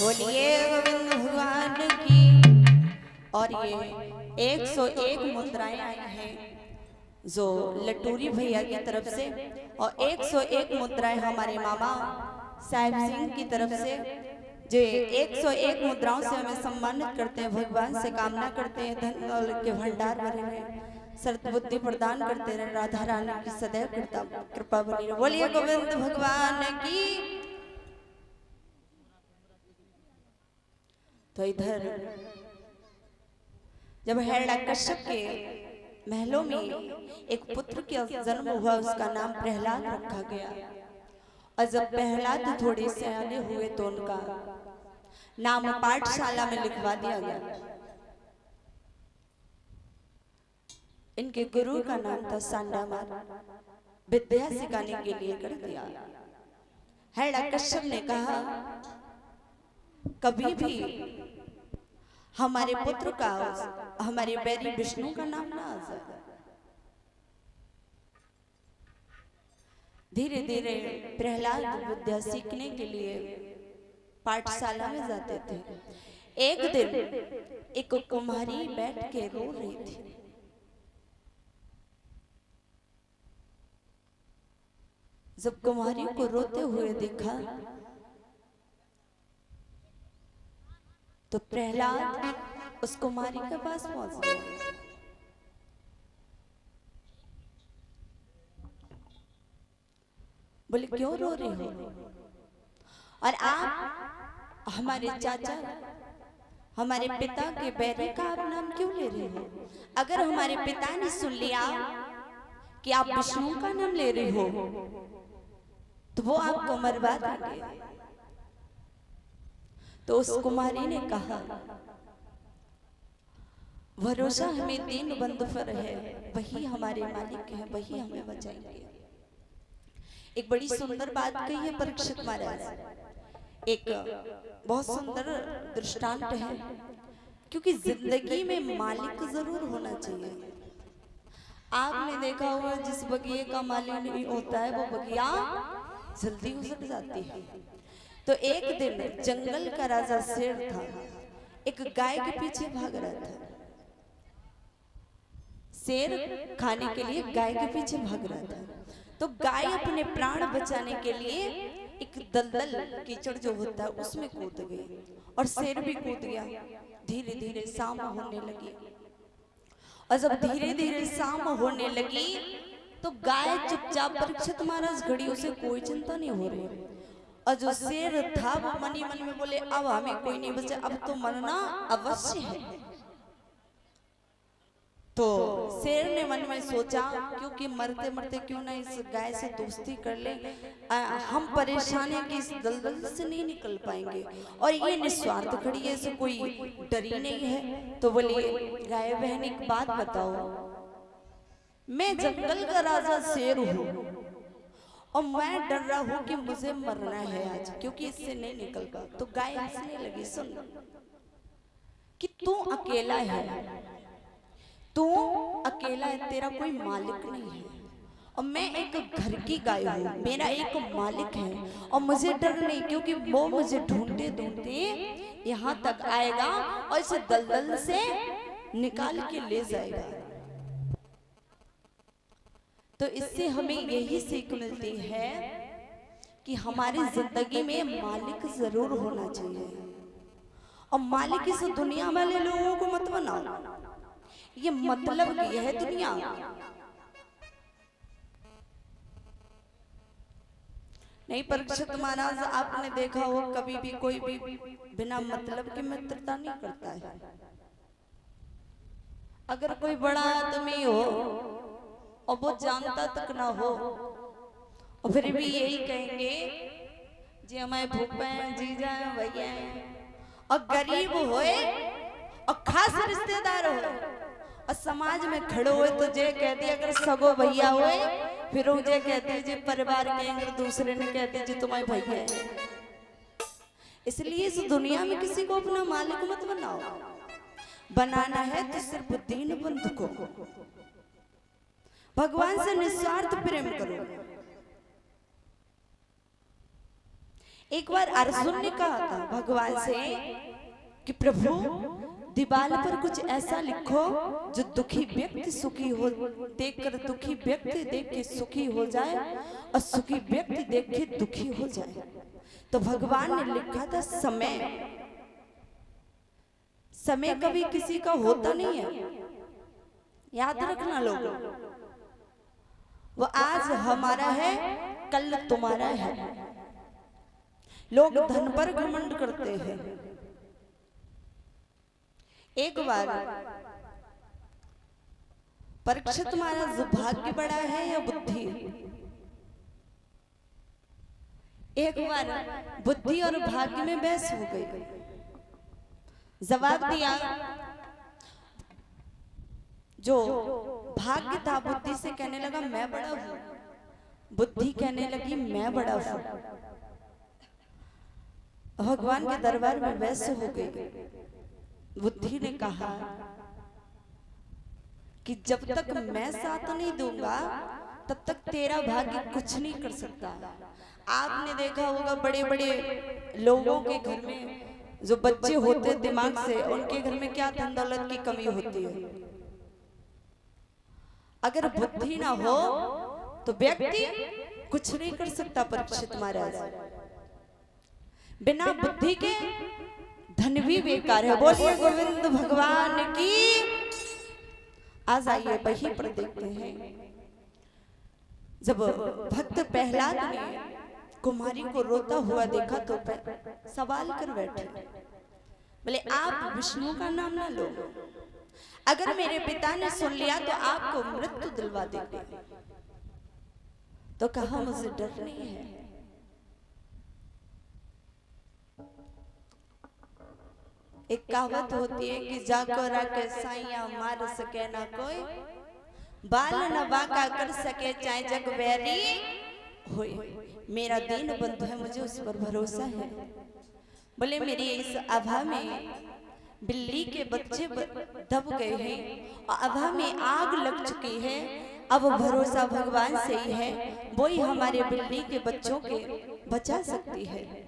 बोलिए गोविंद भगवान की। और ये 101 मुद्राएं आई हैं जो लटूरी भैया की तरफ से, और 101 मुद्राएं हमारे मामा साहिब सिंह की तरफ से, जो 101 मुद्राओं से हमें सम्मानित करते हैं। भगवान से कामना करते हैं धन दौलत के भंडार भरे रहे, सद्बुद्धि प्रदान करते रहे, राधा रानी की सदैव कृपा बनी रहे। बोलिए गोविंद भगवान की। तो इधर जब हिरण्यकश्यप के महलों में एक पुत्र का जन्म हुआ, उसका नाम प्रहलाद रखा गया। और जब प्रहलाद थोड़े से आने हुए तो उनका नाम पाठशाला में लिखवा दिया गया। इनके गुरु का नाम था सांडामार, विद्या सिखाने के लिए कर दिया। हिरण्यकश्यप ने कहा कभी भी हमारे पुत्र का, हमारे बैरी विष्णु का नाम ना आ जाए। धीरे धीरे प्रहलाद विद्या सीखने के लिए पाठशाला में जाते थे। एक दिन एक कुम्हारी बैठ के रो रही थी। जब कुम्हारी को रोते हुए देखा तो प्रहलाद उस कुमारी के पास पहुंच गया। बोले क्यों रो रही हो, और आप हमारे चाचा, हमारे पिता के बैरी का आप नाम क्यों ले रही हो? अगर हमारे पिता ने सुन लिया कि आप विष्णु का नाम ले रही हो तो वो आपको मरवा देंगे। तो उस कुमारी ने कहा भरोसा हमें दीन बंधु पर है, वही हमारे मालिक हैं, वही हमें बचाएंगे। एक बड़ी सुंदर बात कही है परीक्षित महाराज, एक बहुत सुंदर दृष्टांत है, क्योंकि जिंदगी में मालिक जरूर होना चाहिए। आपने देखा होगा जिस बगिए का मालिक नहीं होता है वो बगिया जल्दी उजड़ जाती है। तो एक दिन जंगल का राजा शेर था, एक गाय के पीछे भाग रहा था। शेर खाने के लिए गाय के पीछे भाग रहा था। तो गाय अपने प्राण बचाने के लिए एक दलदल कीचड़ जो होता है उसमें कूद गई, और शेर भी कूद गया। धीरे धीरे शाम होने लगी, और जब धीरे धीरे शाम होने लगी तो गाय चुपचाप, परीक्षित महाराज घड़ी उसे कोई चिंता नहीं हो रही। और जो शेर था वो मनी मन में बोले अब हमें कोई नहीं बचा, अब तो मरना अवश्य है। तो शेर ने मन में सोचा क्योंकि मरते मरते क्यों ना इस गाय से दोस्ती कर ले, हम परेशानी की इस दलदल से नहीं निकल पाएंगे, और ये निस्वार्थ खड़ी है, इसे कोई डर ही नहीं है। तो बोलिए गाय बहन एक बात बताओ, मैं जंगल का राजा शेर हूँ और मैं डर रहा हूँ कि मुझे मरना है आज, क्योंकि इससे नहीं निकल पा। तो गाय हंसने लगी, सुन कि तू अकेला है, तू अकेला है, तेरा कोई मालिक नहीं है, और मैं एक घर की गाय हूँ, मेरा एक मालिक है, और मुझे डर नहीं, क्योंकि वो मुझे ढूंढते ढूंढते यहाँ तक आएगा और इसे दलदल से निकाल के ले जाएगा। तो इससे हमें यही सीख मिलती है कि हमारी जिंदगी में मालिक जरूर होना चाहिए, और मालिक इस दुनिया वाले लोगों को मत बनाओ, ये मतलब की है दुनिया। नहीं परीक्षित महाराज, आपने देखा हो कभी भी कोई भी बिना मतलब की मित्रता नहीं करता है। अगर कोई बड़ा आदमी हो और वो जानता तक ना हो और फिर भी यही कहेंगे जी हमारे फूफा हैं, जीजा हैं, भैया हैं, और गरीब होए और खास रिश्तेदार हो और समाज में खड़े हुए तो जे कहती अगर सगो भैया हुए, फिर मुझे कहते जी परिवार के, अगर दूसरे ने कहते जी तुम्हारे भैया है। इसलिए इस दुनिया में किसी को अपना मालिक मत बनाओ, बनाना है तो सिर्फ दीन बंधु को, भगवान से निस्वार्थ प्रेम करो। एक बार अर्जुन ने कहा था भगवान से कि प्रभु दीवार पर कुछ ऐसा लिखो जो दुखी व्यक्ति सुखी हो देखकर दुखी व्यक्ति देख के सुखी हो जाए और सुखी व्यक्ति देख के दुखी हो जाए। तो भगवान ने लिखा था समय। समय कभी किसी का होता नहीं है, याद रखना लोगों। वो आज हमारा है, कल तुम्हारा है। लोग धन पर घमंड करते हैं। एक बार परीक्षित महाराज भाग्य बड़ा है या बुद्धि? एक बार बुद्धि और भाग्य में बहस हो गई। जवाब दिया, जो भाग्य था बुद्धि से कहने लगा मैं बड़ा हूं, बुद्धि कहने लगी मैं बड़ा हूं। भगवान के दरबार में बहस हो गई। बुद्धि ने कहा कि जब तक मैं साथ नहीं दूंगा तब तक तेरा भाग्य कुछ नहीं कर सकता। आपने देखा होगा बड़े बड़े लोगों के घर में जो बच्चे होते दिमाग से, उनके घर में क्या धन दौलत की कमी होती है। अगर बुद्धि ना हो तो व्यक्ति कुछ नहीं कर सकता। परीक्षित महाराज, बिना बुद्धि के धन भी बेकार है। बोलिए गोविंद भगवान की। आज आइए वहीं पर देखते हैं, जब भक्त प्रहलाद ने कुमारी को रोता हुआ देखा तो सवाल कर बैठे, बोले आप विष्णु का नाम ना लो, अगर मेरे पिता ने सुन लिया तो आपको मृत्यु दिलवा देंगे। तो कहा मुझे डर नहीं है। एक कहावत होती है कि जाको राके साइया मार सके ना कोई, बाल न बांका कर सके चाहे जग बैरी होए। मेरा दीन बंधु है, मुझे उस पर भरोसा है। बोले मेरी इस आभा में बिल्ली के बच्चे दब गए हैं और आभा में आग लग चुकी है। अब भरोसा भगवान से ही है, वो ही हमारे बिल्ली के बच्चों के बचा सकती है।